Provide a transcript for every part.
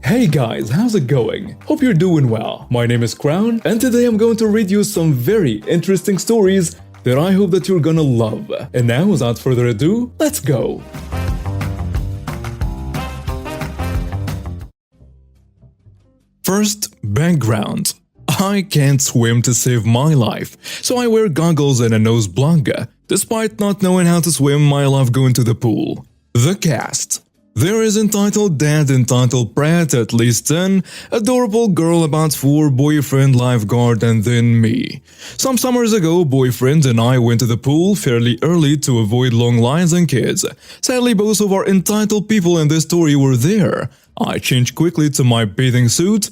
Hey guys, how's it going? Hope you're doing well. My name is Crown, and today I'm going to read you some very interesting stories that I hope that you're gonna love. And now, without further ado, let's go! First, background. I can't swim to save my life, so I wear goggles and a nose blanc. Despite not knowing how to swim, I love going to the pool. The cast. There is entitled dad, entitled brat, at least 10, adorable girl about 4, boyfriend, lifeguard, and then me. Some summers ago, boyfriend and I went to the pool fairly early to avoid long lines and kids. Sadly, both of our entitled people in this story were there. I changed quickly to my bathing suit,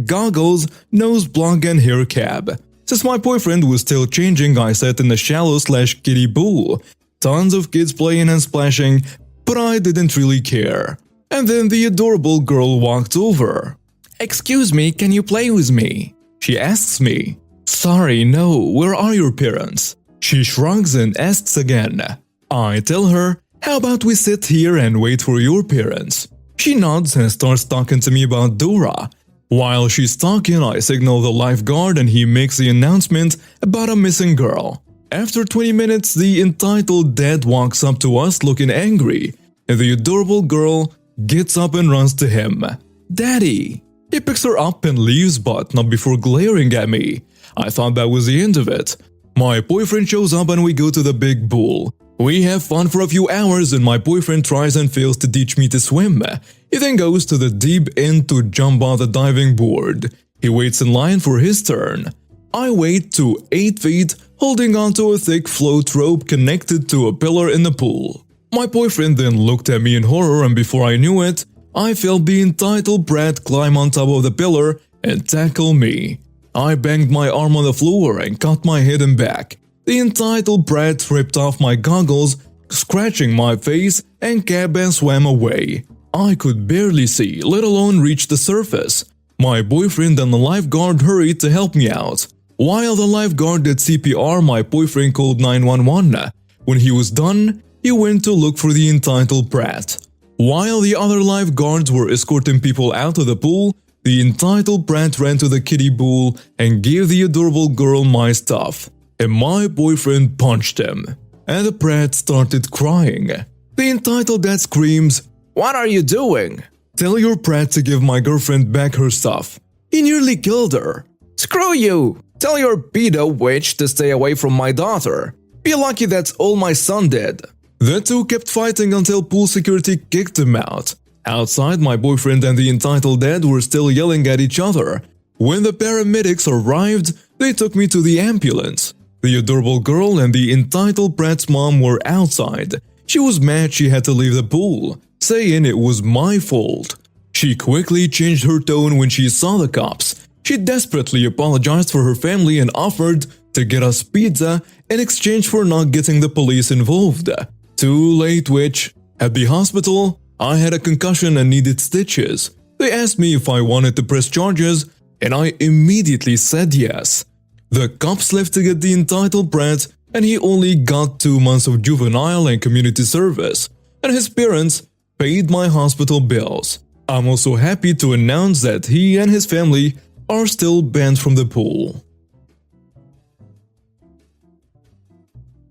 goggles, nose blanc, and hair cap. Since my boyfriend was still changing, I sat in the shallow/kiddie pool. Tons of kids playing and splashing, but I didn't really care. And then the adorable girl walked over. "Excuse me, can you play with me?" She asks me. "Sorry, no, where are your parents?" She shrugs and asks again. I tell her, "How about we sit here and wait for your parents?" She nods and starts talking to me about Dora. While she's talking, I signal the lifeguard and he makes the announcement about a missing girl. After 20 minutes, the entitled dad walks up to us looking angry, and the adorable girl gets up and runs to him. "Daddy!" He picks her up and leaves, but not before glaring at me. I thought that was the end of it. My boyfriend shows up and we go to the big pool. We have fun for a few hours and my boyfriend tries and fails to teach me to swim. He then goes to the deep end to jump off the diving board. He waits in line for his turn. I wait to 8 feet, holding onto a thick float rope connected to a pillar in the pool. My boyfriend then looked at me in horror, and before I knew it, I felt the entitled brat climb on top of the pillar and tackle me. I banged my arm on the floor and cut my head and back. The entitled brat ripped off my goggles, scratching my face and cap, and swam away. I could barely see, let alone reach the surface. My boyfriend and the lifeguard hurried to help me out. While the lifeguard did CPR, my boyfriend called 911. When he was done, he went to look for the entitled brat. While the other lifeguards were escorting people out of the pool, the entitled brat ran to the kiddie pool and gave the adorable girl my stuff. And my boyfriend punched him. And the brat started crying. The entitled dad screams, "What are you doing?" "Tell your brat to give my girlfriend back her stuff. He nearly killed her." "Screw you! Tell your pedo witch to stay away from my daughter. Be lucky that's all my son did." The two kept fighting until pool security kicked them out. Outside, my boyfriend and the entitled dad were still yelling at each other. When the paramedics arrived, they took me to the ambulance. The adorable girl and the entitled brat's mom were outside. She was mad she had to leave the pool, saying it was my fault. She quickly changed her tone when she saw the cops. She desperately apologized for her family and offered to get us pizza in exchange for not getting the police involved. Too late, witch. At the hospital, I had a concussion and needed stitches. They asked me if I wanted to press charges, and I immediately said yes. The cops left to get the entitled brat, and he only got 2 months of juvenile and community service, and his parents paid my hospital bills. I'm also happy to announce that he and his family are still banned from the pool.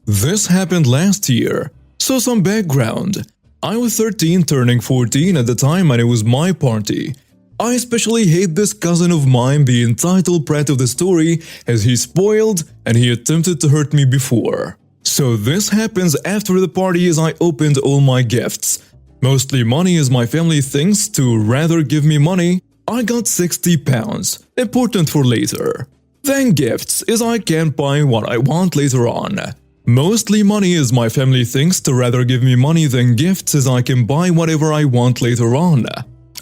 This happened last year, so some background. I was 13 turning 14 at the time and it was my party. I especially hate this cousin of mine, the entitled brat of the story, as he spoiled and he attempted to hurt me before. So this happens after the party as I opened all my gifts. Mostly money as my family thinks to rather give me money. I got 60 pounds, important for later. Then gifts, as I can't buy what I want later on. Mostly money as my family thinks to rather give me money than gifts as I can buy whatever I want later on.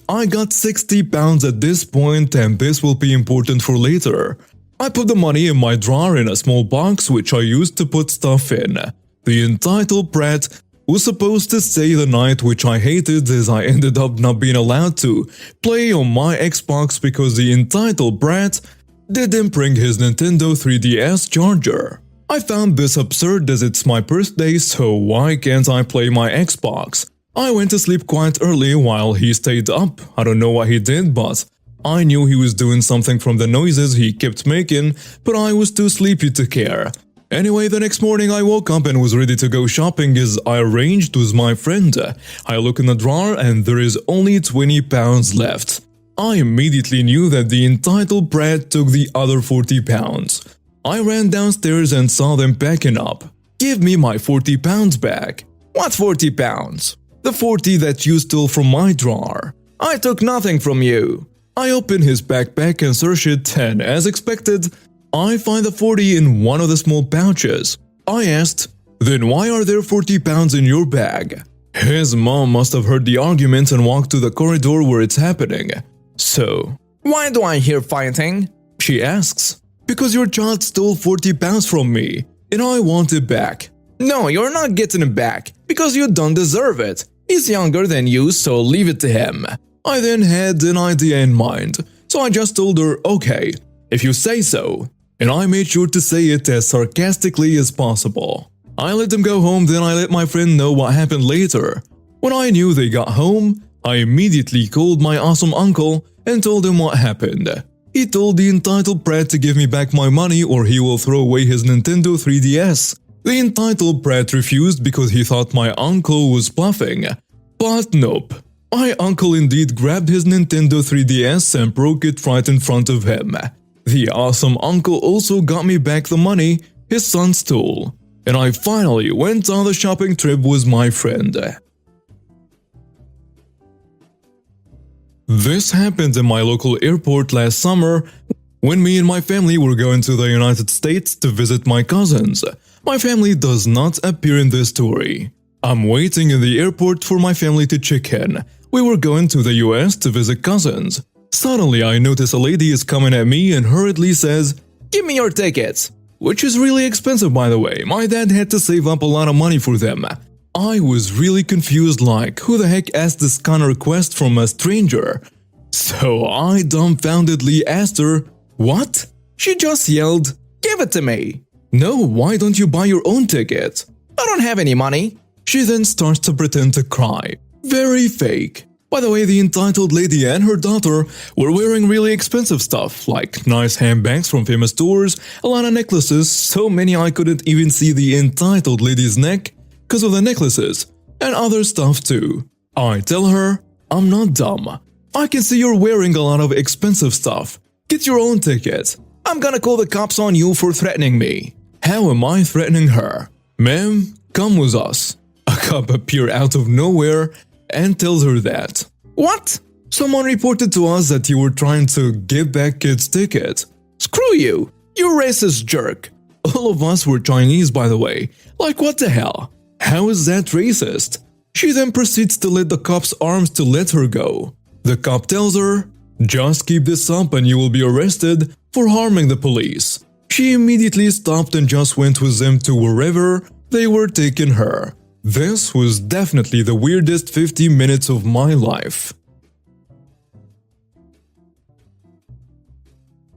I got 60 pounds at this point and this will be important for later. I put the money in my drawer in a small box which I used to put stuff in. The entitled brat was supposed to stay the night, which I hated as I ended up not being allowed to play on my Xbox because the entitled brat didn't bring his Nintendo 3DS charger. I found this absurd as it's my birthday, so why can't I play my Xbox? I went to sleep quite early while he stayed up. I don't know what he did, but I knew he was doing something from the noises he kept making, but I was too sleepy to care. Anyway, the next morning I woke up and was ready to go shopping as I arranged with my friend. I look in the drawer and there is only 20 pounds left. I immediately knew that the entitled brat took the other 40 pounds. I ran downstairs and saw them packing up. Give me my 40 pounds back. What 40 pounds? The 40 that you stole from my drawer. I took nothing from you. I opened his backpack and searched it, and as expected, I find the 40 in one of the small pouches. I asked, "Then why are there 40 pounds in your bag?" His mom must have heard the argument and walked to the corridor where it's happening. So, "Why do I hear fighting?" she asks. "Because your child stole 40 pounds from me, and I want it back." "No, you're not getting it back, because you don't deserve it. He's younger than you, so leave it to him." I then had an idea in mind, so I just told her, "Okay, if you say so." And I made sure to say it as sarcastically as possible. I let them go home, then I let my friend know what happened later. When I knew they got home, I immediately called my awesome uncle and told him what happened. He told the entitled brat to give me back my money or he will throw away his Nintendo 3DS. The entitled brat refused because he thought my uncle was bluffing. But nope. My uncle indeed grabbed his Nintendo 3DS and broke it right in front of him. The awesome uncle also got me back the money his son stole. And I finally went on the shopping trip with my friend. This happened in my local airport last summer when me and my family were going to the United States to visit my cousins. My family does not appear in this story. I'm waiting in the airport for my family to check in. We were going to the US to visit cousins. Suddenly I notice a lady is coming at me and hurriedly says, "Give me your tickets." Which is really expensive, by the way. My dad had to save up a lot of money for them. I was really confused, like, who the heck asked this kind of request from a stranger? So I dumbfoundedly asked her, "What?" She just yelled, "Give it to me." "No, why don't you buy your own ticket?" "I don't have any money." She then starts to pretend to cry. Very fake. By the way, the entitled lady and her daughter were wearing really expensive stuff, like nice handbags from famous stores, a lot of necklaces, so many I couldn't even see the entitled lady's neck because of the necklaces, and other stuff too. I tell her, "I'm not dumb. I can see you're wearing a lot of expensive stuff. Get your own ticket. I'm gonna call the cops on you for threatening me." How am I threatening her? "Ma'am, come with us." A cop appears out of nowhere and tells her that. "What? Someone reported to us that you were trying to get back kids' ticket." "Screw you! You racist jerk!" All of us were Chinese, by the way. Like, what the hell? How is that racist? She then proceeds to let the cop's arms to let her go. The cop tells her, "Just keep this up and you will be arrested for harming the police." She immediately stopped and just went with them to wherever they were taking her. This was definitely the weirdest 50 minutes of my life.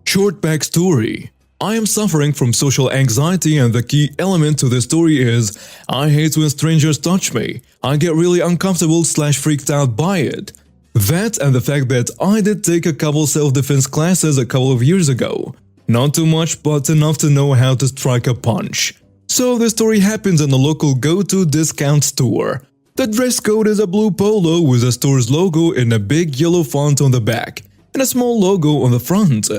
Short backstory. I am suffering from social anxiety and the key element to this story is I hate when strangers touch me. I get really uncomfortable / freaked out by it. That and the fact that I did take a couple self-defense classes a couple of years ago. Not too much, but enough to know how to strike a punch. So the story happens in a local go-to discount store. The dress code is a blue polo with the store's logo in a big yellow font on the back and a small logo on the front.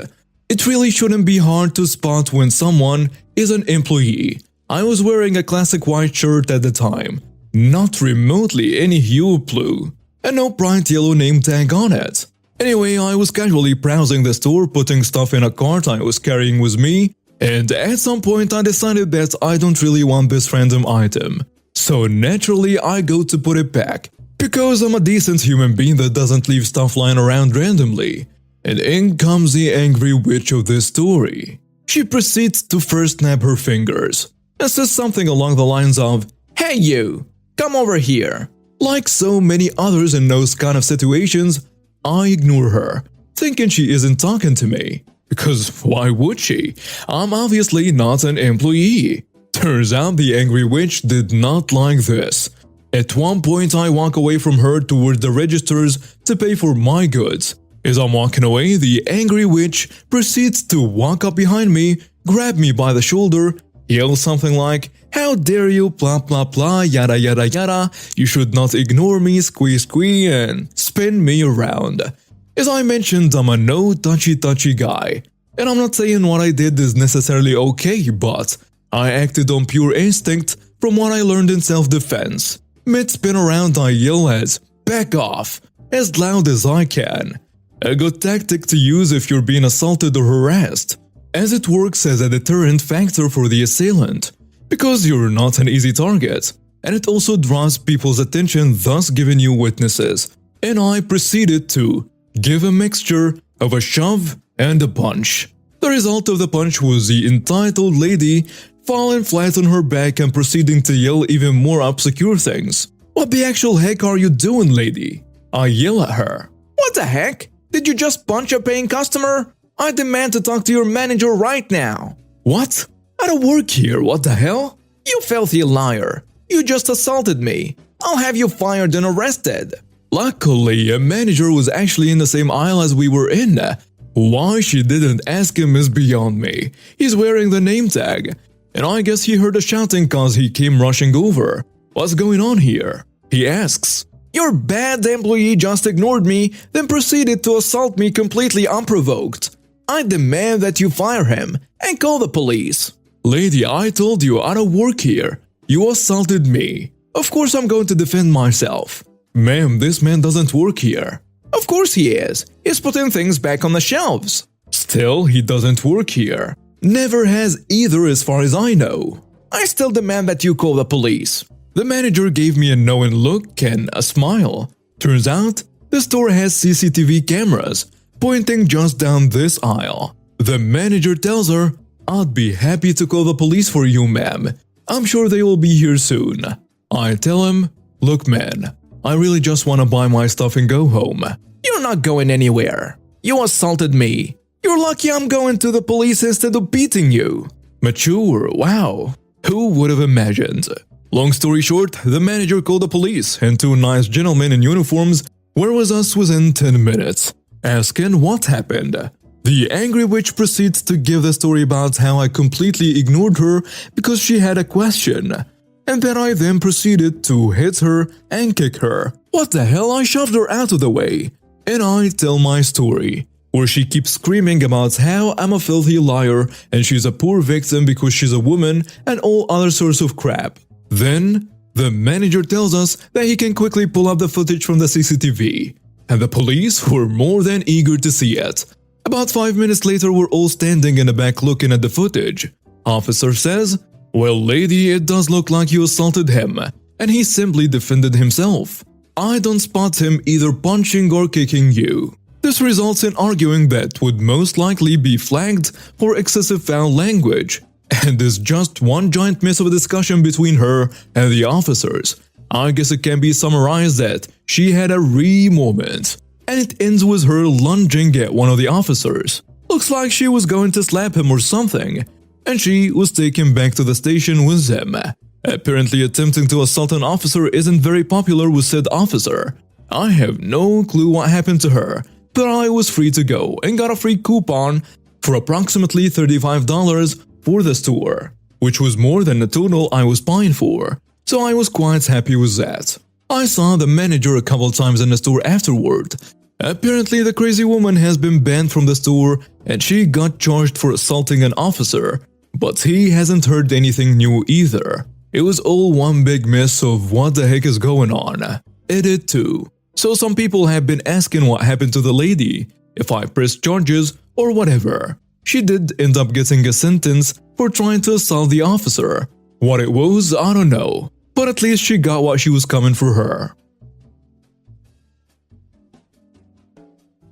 It really shouldn't be hard to spot when someone is an employee. I was wearing a classic white shirt at the time, not remotely any hue of blue, and no bright yellow name tag on it. Anyway, I was casually browsing the store, putting stuff in a cart I was carrying with me, and at some point I decided that I don't really want this random item. So naturally I go to put it back, because I'm a decent human being that doesn't leave stuff lying around randomly. And in comes the angry witch of this story. She proceeds to first snap her fingers and says something along the lines of, "Hey you, come over here." Like so many others in those kind of situations, I ignore her, thinking she isn't talking to me. Because why would she? I'm obviously not an employee. Turns out the angry witch did not like this. At one point, I walk away from her toward the registers to pay for my goods. As I'm walking away, the angry witch proceeds to walk up behind me, grab me by the shoulder, yell something like, "How dare you, blah blah blah, yada yada yada, you should not ignore me, squee squee," and spin me around. As I mentioned, I'm a no touchy guy. And I'm not saying what I did is necessarily okay, but I acted on pure instinct from what I learned in self-defense. Mid-spin around, I yell as, "Back off," as loud as I can. A good tactic to use if you're being assaulted or harassed, as it works as a deterrent factor for the assailant, because you're not an easy target, and it also draws people's attention, thus giving you witnesses. And I proceeded to give a mixture of a shove and a punch. The result of the punch was the entitled lady falling flat on her back and proceeding to yell even more obscure things. "What the actual heck are you doing, lady?" I yell at her. "What the heck? Did you just punch a paying customer? I demand to talk to your manager right now." "What? I don't work here, what the hell?" "You filthy liar. You just assaulted me. I'll have you fired and arrested." Luckily, a manager was actually in the same aisle as we were in. Why she didn't ask him is beyond me. He's wearing the name tag. And I guess he heard us shouting cause he came rushing over. "What's going on here?" he asks. "Your bad employee just ignored me, then proceeded to assault me completely unprovoked. I demand that you fire him and call the police." "Lady, I told you I don't work here. You assaulted me. Of course I'm going to defend myself." "Ma'am, this man doesn't work here." "Of course he is. He's putting things back on the shelves." "Still, he doesn't work here. Never has either as far as I know." "I still demand that you call the police." The manager gave me a knowing look and a smile. Turns out, the store has CCTV cameras pointing just down this aisle. The manager tells her, "I'd be happy to call the police for you, ma'am. I'm sure they will be here soon." I tell him, "Look, man, I really just want to buy my stuff and go home." "You're not going anywhere. You assaulted me. You're lucky I'm going to the police instead of beating you." Mature, wow. Who would have imagined? Long story short, the manager called the police and two nice gentlemen in uniforms were with us within 10 minutes, asking what happened. The angry witch proceeds to give the story about how I completely ignored her because she had a question, and that I then proceeded to hit her and kick her. What the hell, I shoved her out of the way. And I tell my story, where she keeps screaming about how I'm a filthy liar and she's a poor victim because she's a woman and all other sorts of crap. Then, the manager tells us that he can quickly pull up the footage from the CCTV, and the police were more than eager to see it. About 5 minutes later, we're all standing in the back looking at the footage. Officer says, "Well, lady, it does look like you assaulted him," and he simply defended himself. I don't spot him either punching or kicking you. This results in arguing that would most likely be flagged for excessive foul language, and is just one giant mess of a discussion between her and the officers. I guess it can be summarized that she had a moment, and it ends with her lunging at one of the officers. Looks like she was going to slap him or something, and she was taken back to the station with him. Apparently attempting to assault an officer isn't very popular with said officer. I have no clue what happened to her, but I was free to go and got a free coupon for approximately $35 for the store, which was more than the total I was buying for, so I was quite happy with that. I saw the manager a couple times in the store afterward. Apparently the crazy woman has been banned from the store and she got charged for assaulting an officer, but he hasn't heard anything new either. It was all one big mess of what the heck is going on. It did too. So some people have been asking what happened to the lady, if I pressed charges or whatever. She did end up getting a sentence for trying to assault the officer. What it was, I don't know, but at least she got what she was coming for her.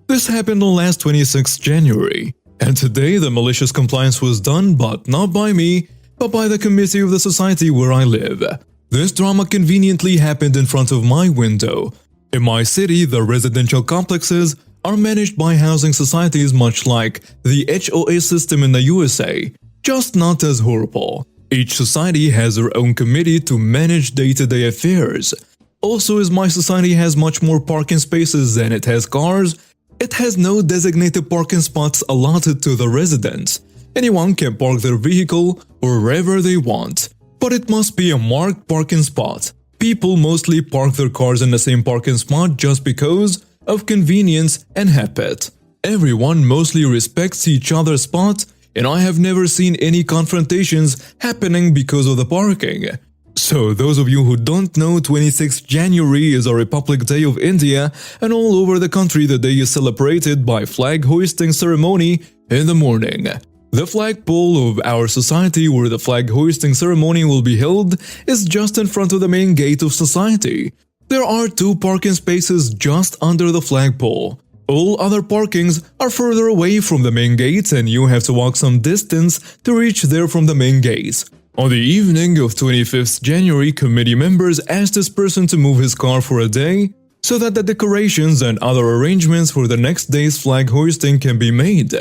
This happened on last 26th January, and today the malicious compliance was done, but not by me, but by the committee of the society where I live. This drama conveniently happened in front of my window. In my city, the residential complexes are managed by housing societies much like the HOA system in the USA, just not as horrible. Each society has their own committee to manage day-to-day affairs. Also, as my society has much more parking spaces than it has cars, it has no designated parking spots allotted to the residents. Anyone can park their vehicle wherever they want, but it must be a marked parking spot. People mostly park their cars in the same parking spot just because of convenience and habit. Everyone mostly respects each other's spot, and I have never seen any confrontations happening because of the parking. So those of you who don't know, 26th January is a Republic Day of India, and all over the country the day is celebrated by flag hoisting ceremony in the morning. The flagpole of our society where the flag hoisting ceremony will be held is just in front of the main gate of society. There are 2 parking spaces just under the flagpole. All other parkings are further away from the main gate and you have to walk some distance to reach there from the main gate. On the evening of 25th January, committee members asked this person to move his car for a day so that the decorations and other arrangements for the next day's flag hoisting can be made.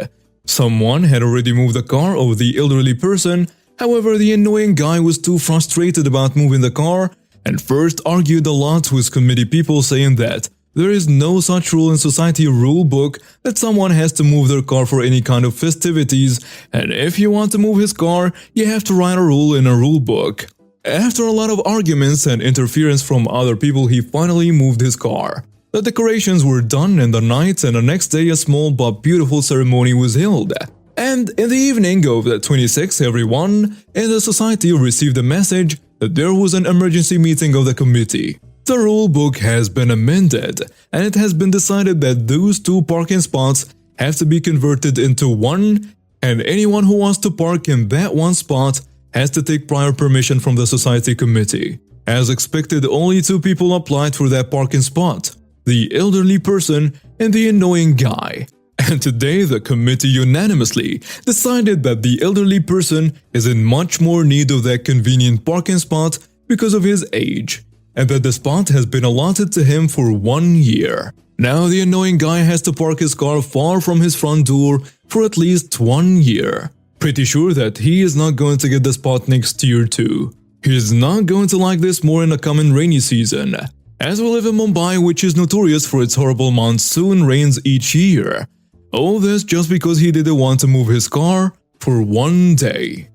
Someone had already moved the car of the elderly person, however the annoying guy was too frustrated about moving the car and first argued a lot with committee people saying that there is no such rule in society rule book that someone has to move their car for any kind of festivities, and if you want to move his car, you have to write a rule in a rule book. After a lot of arguments and interference from other people, he finally moved his car. The decorations were done in the night and the next day a small but beautiful ceremony was held. And in the evening of the 26th, everyone in the society received a message that there was an emergency meeting of the committee. The rule book has been amended, and it has been decided that those 2 parking spots have to be converted into 1, and anyone who wants to park in that 1 spot has to take prior permission from the society committee. As expected, only 2 people applied for that parking spot, the elderly person and the annoying guy. And today the committee unanimously decided that the elderly person is in much more need of that convenient parking spot because of his age, and that the spot has been allotted to him for 1 year. Now the annoying guy has to park his car far from his front door for at least 1 year. Pretty sure that he is not going to get the spot next year too. He is not going to like this more in the coming rainy season, as we live in Mumbai, which is notorious for its horrible monsoon rains each year. All this just because he didn't want to move his car for 1 day.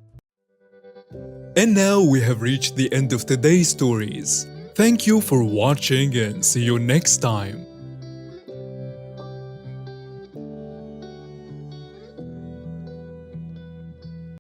And now we have reached the end of today's stories. Thank you for watching and see you next time.